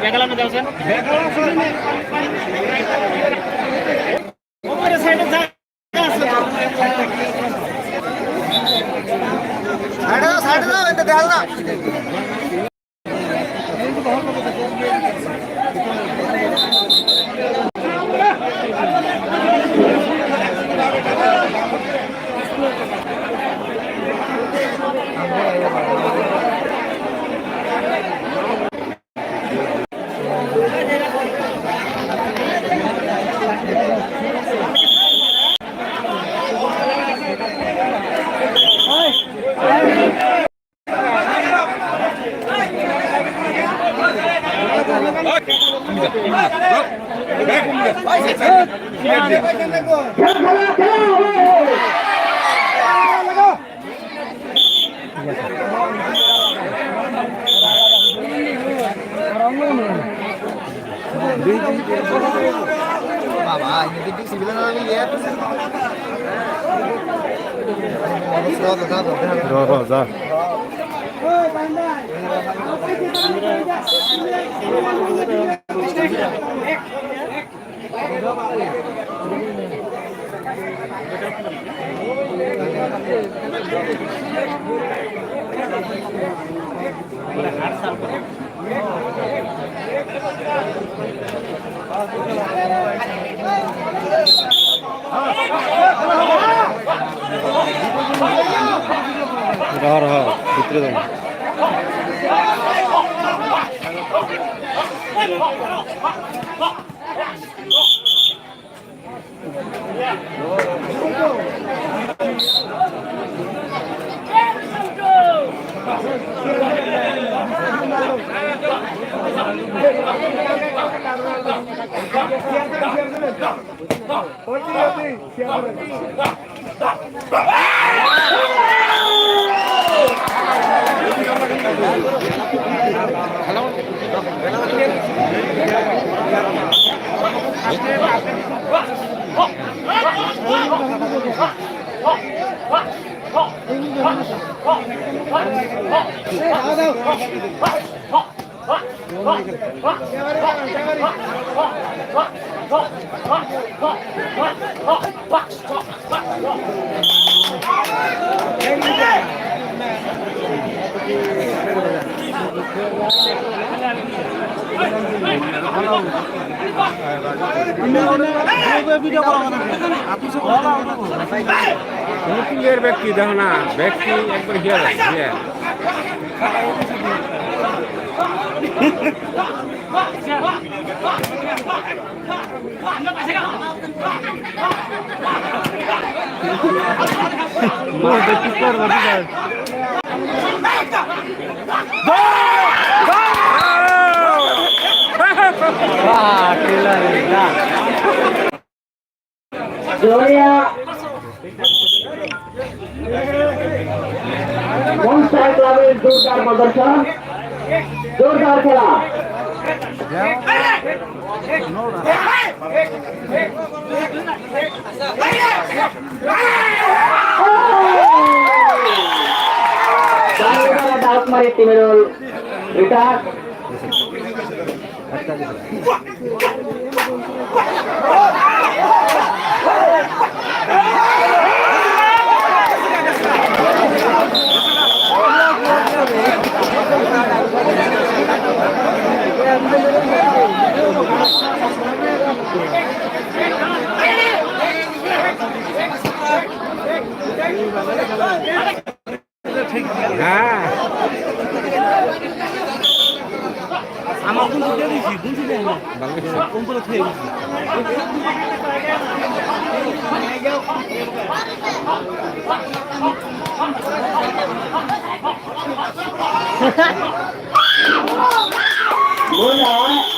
বেগালানো দাও স্যার উপরে সাইডে যা আছে সাইডে দাও এতে দেখাল না Bapak, ini di sebelah mana lihat? Roh. ভিতরে যান ব্যক্তি দেখো না ব্যক্তি একবার গিয়ে মনস্টার ক্লাবের জোরদার প্রদর্শন জোরদার খেলা ডাকমারি টিমের রিটার আমার কোন দিয়ে দিছি কোন দিয়ে না কোন করে খেয়ে দিছি Bola